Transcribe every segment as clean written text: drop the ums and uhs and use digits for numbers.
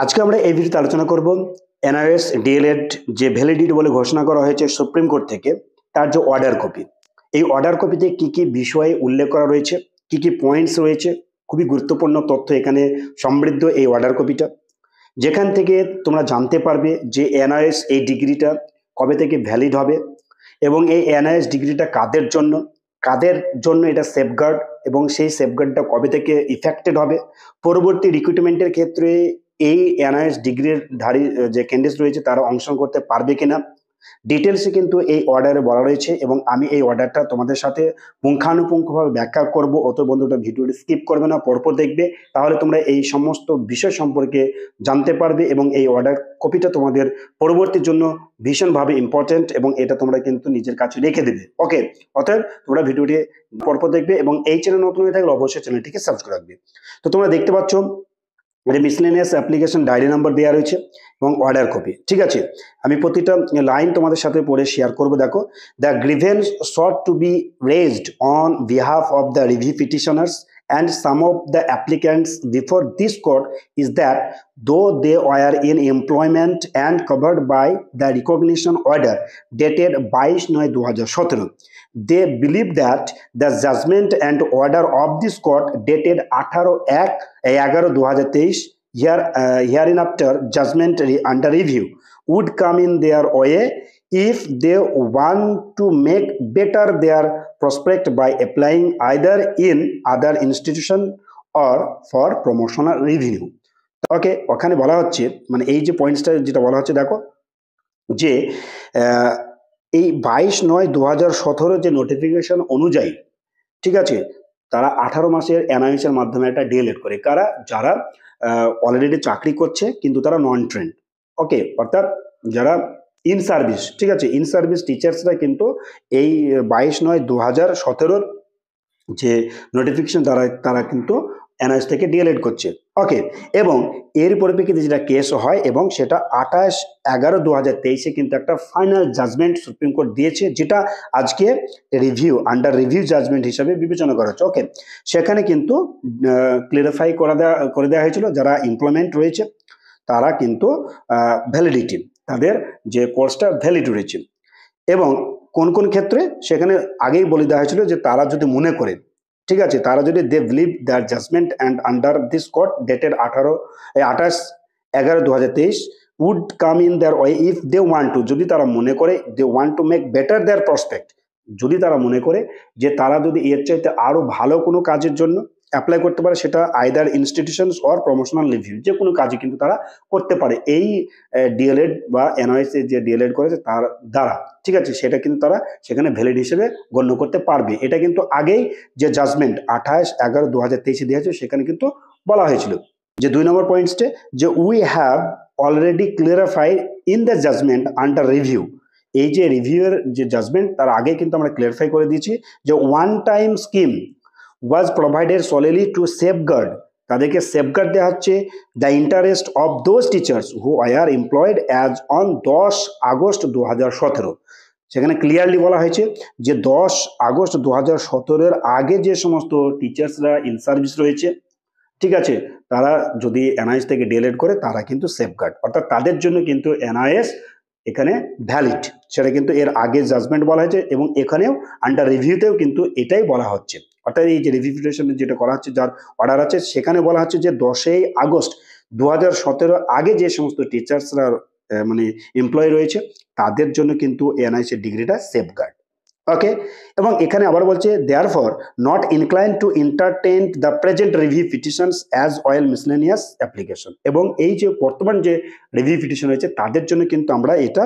আজকে আমরা এই ভিডিওতে আলোচনা করব এনআরএস ডিএলএড যে ভ্যালিডিটি বলে ঘোষণা করা হয়েছে সুপ্রিম কোর্ট থেকে, তার যে অর্ডার কপি, এই অর্ডার কপিতে কি কি বিষয়ে উল্লেখ করা রয়েছে, কি কি পয়েন্টস রয়েছে, খুবই গুরুত্বপূর্ণ তথ্য এখানে সমৃদ্ধ এই অর্ডার কপিটা, যেখান থেকে তোমরা জানতে পারবে যে এনআরএস এই ডিগ্রিটা কবে থেকে ভ্যালিড হবে এবং এই এনআরএস ডিগ্রিটা কাদের জন্য এটা সেফগার্ড এবং সেই সেফগার্ডটা কবে থেকে ইফেক্টেড হবে, পরবর্তী রিক্রুটমেন্টের ক্ষেত্রে এই এনআরএস ডিগ্রির ধারী যে ক্যান্ডিডেট রয়েছে তারা অংশগ্রহণ করতে পারবে কিনা, ডিটেলসে কিন্তু এই অর্ডারে বলা রয়েছে এবং আমি এই অর্ডারটা তোমাদের সাথে পুঙ্খানুপুঙ্খভাবে ব্যাখ্যা করব। অত বন্ধুটা ভিডিওটি স্কিপ করবে না, পরপর দেখবে, তাহলে তোমরা এই সমস্ত বিষয় সম্পর্কে জানতে পারবে এবং এই অর্ডার কপিটা তোমাদের পরবর্তীর জন্য ভীষণভাবে ইম্পর্টেন্ট এবং এটা তোমরা কিন্তু নিজের কাছে রেখে দেবে। ওকে, অতএব তোমরা ভিডিওটি পরপর দেখবে এবং এই চ্যানেল নতুন হয়ে থাকলে অবশ্যই চ্যানেলটিকে সাবস্ক্রাইব রাখবে। তো তোমরা দেখতে পাচ্ছ মিসলেনিয়াস অ্যাপ্লিকেশন ডায়েরি নাম্বার দেওয়া রয়েছে এবং অর্ডার কপি। ঠিক আছে, আমি প্রতিটা লাইন তোমাদের সাথে পড়ে শেয়ার করবো। দেখো, the grievance sought to be raised on behalf of the review petitioners and some of the applicants before this court is that though they were in employment and covered by the recognition order dated 22/9/2017, they believe that the judgment and order of this court dated 18/11/2023 hereinafter judgment under review would come in their way if they want to make better their prospect by applying either in other institution or for promotional revenue. ওকে, ওখানে বলা হচ্ছে, মানে এই যে পয়েন্টসটা যেটা বলা হচ্ছে, দেখো যে এই 22/9/2017 যে নোটিফিকেশন অনুযায়ী, ঠিক আছে, তারা 18 মাসের এনআইএস এর মাধ্যমে একটা ডিএলএড করে কারা, যারা অলরেডি চাকরি করছে কিন্তু তারা নন ট্রেন্ড। ওকে, অর্থাৎ যারা ইন সার্ভিস, ঠিক আছে, ইন সার্ভিস টিচার্সরা কিন্তু এই 22/9/2017 যে নোটিফিকেশন তারা কিন্তু এনআইএস থেকে ডিএলএড করছে। ওকে, এবং এর পরিপ্রেক্ষিতে যেটা কেস হয় এবং সেটা 28/11/2023 কিন্তু একটা ফাইনাল জাজমেন্ট সুপ্রিম কোর্ট দিয়েছে, যেটা আজকে আন্ডার রিভিউ জাজমেন্ট হিসাবে বিবেচনা করা হচ্ছে। ওকে, সেখানে কিন্তু ক্লিয়ারিফাই করে দেওয়া হয়েছিল যারা এমপ্লয়মেন্ট রয়েছে তারা কিন্তু ভ্যালিডিটি, তাদের যে কোর্সটা ভ্যালিড রয়েছে এবং কোন কোন ক্ষেত্রে সেখানে আগেই বলে দেওয়া হয়েছিল যে তারা যদি মনে করে, ঠিক আছে, তারা যদি they believe that judgement and under this court dated 28/11/2023 would come in their way if they want to, যদি তারা মনে করে they want to make better their prospect, যদি তারা মনে করে যে তারা যদি এর চাইতে আরো ভালো কোনো কাজের জন্য অ্যাপ্লাই করতে পারে, সেটা either institutions or promotional review, যে কোনো কাজে কিন্তু তারা করতে পারে এই ডিএলএড বা এনআইএস যে ডিএলএড করেছে তার দ্বারা, ঠিক আছে, সেটা কিন্তু তারা সেখানে ভ্যালিড হিসেবে গণ্য করতে পারবে। এটা কিন্তু আগেই যে জাজমেন্ট 28/11/2023 দিয়েছে সেখানে কিন্তু বলা হয়েছিল। যে 2 নম্বর পয়েন্টসে যে we have already clarified in the judgment under review, এই যে রিভিউয়ের যে জাজমেন্ট তার আগে কিন্তু আমরা ক্লিয়ারিফাই করে দিয়েছি যে one time scheme was provided solely to safeguard, তাদেরকে সেফগার্ড দেওয়া হচ্ছে the interest of those teachers who are employed as on 10 August 2017। সেখানে ক্লিয়ারলি বলা হয়েছে যে 10 আগস্ট 2017 আগে যে সমস্ত টিচার্সরা ইন সার্ভিস রয়েছে, ঠিক আছে, তারা যদি এনআইএস থেকে ডিএলএড করে তারা কিন্তু সেফগার্ড, অর্থাৎ তাদের জন্য কিন্তু এনআইএস এখানে ভ্যালিড, সেটা কিন্তু এর আগে জাজমেন্ট বলা হয়েছে এবং এখানেও আন্ডার রিভিউতেও কিন্তু এটাই বলা হচ্ছে। অর্থাৎ এই যে রিভিউ পিটিশন যেটা করা হচ্ছে, যার অর্ডার আছে, সেখানে বলা হচ্ছে যে 10 আগস্ট 2017 আগে যে সমস্ত টিচার্সরা মানে এমপ্লয় রয়েছে তাদের জন্য কিন্তু এনআইএস এর ডিগ্রিটা সেফগার্ড। ওকে, এবং এখানে আবার বলছে therefore not incline two entertain the present review petitions as well miscellaneous application, এবং এই যে বর্তমান যে রিভিউ পিটিশন রয়েছে তাদের জন্য কিন্তু আমরা এটা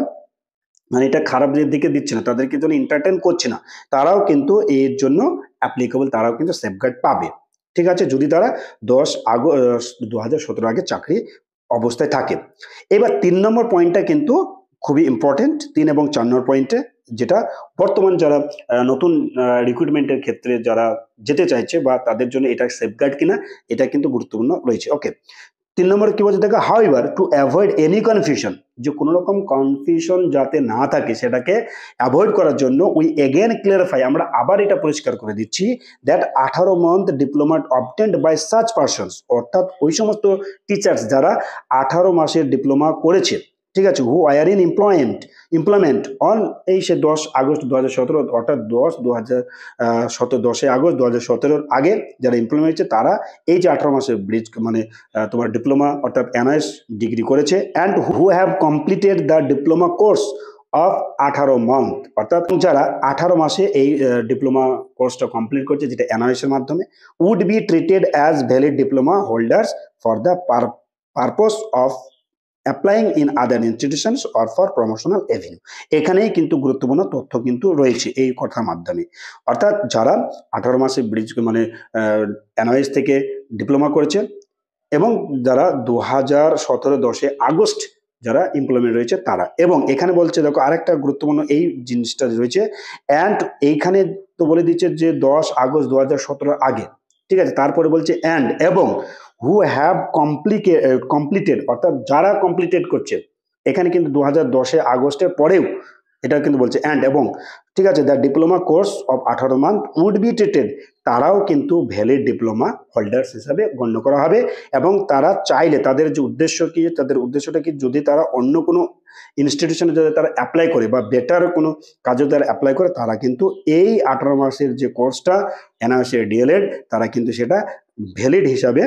মানে এটা খারাপ দিকে দিচ্ছে না, তাদেরকে জন্য এন্টারটেইন করছে না, তারাও কিন্তু এর জন্য অ্যাপ্লিকেবল, তারাও কিন্তু সেফগার্ড পাবে, ঠিক আছে, যদি তারা 10 আগস্ট 2017 আগে চাকরি অবস্থায় থাকে। এবার 3 নম্বর পয়েন্টটা কিন্তু খুবই ইম্পর্টেন্ট, 3 এবং 4 নম্বর পয়েন্টে, যেটা বর্তমান যারা নতুন রিক্রুটমেন্টের ক্ষেত্রে যারা যেতে চাইছে বা তাদের জন্য এটা সেফগার্ড কিনা এটা কিন্তু গুরুত্বপূর্ণ রয়েছে। ওকে, 3 নম্বরে কি বলছে দেখো, however to avoid any confusion, যে কোনো রকম কনফিউশন যাতে না থাকে সেটাকে অ্যাভয়েড করার জন্য উই এগেন ক্লিয়ারিফাই, আমরা আবার এটা পরিষ্কার করে দিচ্ছি, that 18 month diploma obtained by such persons, অর্থাৎ ওই সমস্ত টিচার্স যারা 18 মাসের ডিপ্লোমা করেছে, ঠিক আছে, হু আর ইন ইমপ্লয়মেন্ট অন এই সে 10 আগস্ট 2017, অর্থাৎ 10 আগস্ট 2017 আগে যারা ইমপ্লয়মেন্ট হয়েছে তারা এই যে 18 মাসের ব্রিজ মানে তোমার ডিপ্লোমা অর্থাৎ এনআইএস ডিগ্রি করেছে, and who have completed the diploma course of 18 month, অর্থাৎ যারা 18 মাসে এই ডিপ্লোমা কোর্সটা কমপ্লিট করছে যেটা এনআইএস এর মাধ্যমে, would be treated as valid diploma holders for the purpose of applying in other institutions or for promotional avenue. এখানেই কিন্তু গুরুত্বপূর্ণ তথ্য কিন্তু রয়েছে এই কথার মাধ্যমে, অর্থাৎ যারা 18 মাসে ব্রিজ মানে এনআইএস থেকে ডিপ্লোমা করেছে এবং যারা 2017 10 আগস্ট যারা ইমপ্লয়মেন্ট রয়েছে তারা, এবং এখানে বলছে দেখো আরেকটা গুরুত্বপূর্ণ এই জিনিসটা রয়েছে, অ্যান্ড এইখানে তো বলে দিচ্ছে যে 10 আগস্ট 2017 আগে, ঠিক আছে, তারপরে বলছে অ্যান্ড এবং হু হ্যাভ কমপ্লিটেড, অর্থাৎ যারা কমপ্লিটেড করছে, এখানে কিন্তু 2010 আগস্টের পরেও এটা কিন্তু বলছে অ্যান্ড এবং, ঠিক আছে, the diploma course of 18 month would be treated, তারাও কিন্তু ভ্যালিড ডিপ্লোমা হোল্ডার্স হিসাবে গণ্য করা হবে, এবং তারা চাইলে তাদের যে উদ্দেশ্য কি, তাদের উদ্দেশ্যটা কি, যদি তারা অন্য কোনো ইনস্টিটিউশনে যদি তারা অ্যাপ্লাই করে বা বেটার কোনো কাজে তারা অ্যাপ্লাই করে, তারা কিন্তু এই 18 মাসের যে কোর্সটা এনআইএস ডিএলএড তারা কিন্তু সেটা ভ্যালিড হিসাবে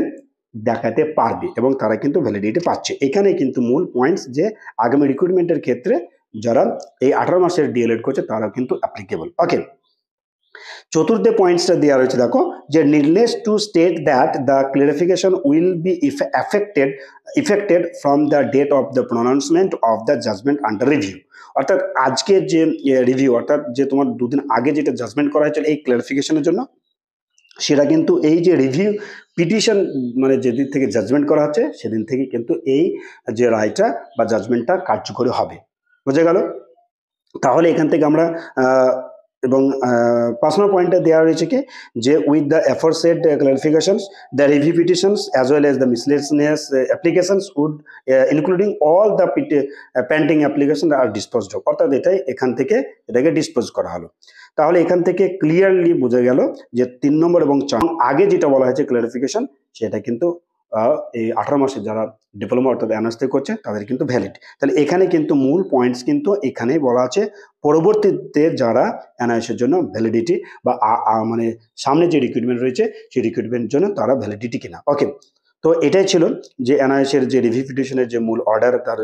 দেখাতে পারবে এবং তারা কিন্তু ভ্যালিডিটি পাচ্ছে। এখানে কিন্তু মূল পয়েন্টস যে আগামী রিক্রুটমেন্টের ক্ষেত্রে যারা এই 18 মাসের ডিএলএড করছে তারা কিন্তু অ্যাপ্লিকেবল। ওকে, চতুর্থ পয়েন্টসটা দেওয়া রয়েছে দেখো, যে needless to state that the clarification will be effected from the date of the pronouncement of the judgment under review, অর্থাৎ আজকের যে রিভিউ, অর্থাৎ যে তোমার দুদিন আগে যেটা জাজমেন্ট করা হয়েছিল এই ক্লিয়ারিফিকেশনের জন্য, সেটা কিন্তু এই যে রিভিউ পিটিশন মানে যেদিন থেকে জাজমেন্ট করা হচ্ছে সেদিন থেকে কিন্তু এই যে রায়টা বা জাজমেন্টটা কার্যকরী হবে। বোঝা গেল? তাহলে এখান থেকে আমরা এবং 5 নম্বর পয়েন্টটা দেওয়া রয়েছে কি, যে with the aforesaid clarifications the review petitions as well as the miscellaneous applications would including all the pending application are disposed of, অর্থাৎ এখান থেকে এটাকে ডিসপোজ করা হলো। তাহলে এখান থেকে ক্লিয়ারলি বোঝা গেল যে 3 নম্বর এবং 4 আগে যেটা বলা হয়েছে ক্লারিফিকেশন, সেটা কিন্তু এই 18 মাসে যারা ডিপ্লোমা অর্থাৎ এনআইএস থেকে করছে তাদের কিন্তু ভ্যালিড। তাহলে এখানে কিন্তু মূল পয়েন্টস কিন্তু এখানেই বলা আছে, পরবর্তীতে যারা এনআইএস এর জন্য ভ্যালিডিটি বা মানে সামনে যে রিক্রুটমেন্ট রয়েছে সেই রিক্রুটমেন্টের জন্য তারা ভ্যালিডিটি কিনা। ওকে, তো এটাই ছিল যে এনআইএস এর যে রিভিউ পিটিশনের যে মূল অর্ডার, তার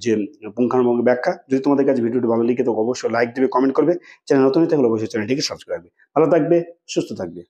যে পুঙ্খানুপুঙ্খ ব্যাখ্যা। যদি তোমাদের কাছে ভিডিওটি ভালো লিখে তো অবশ্যই লাইক দেবে, কমেন্ট করবে, চ্যানেল নতুন থাকলে অবশ্যই চ্যানেলটিকে সাবস্ক্রাইব করবে। ভালো থাকবে, সুস্থ থাকবে।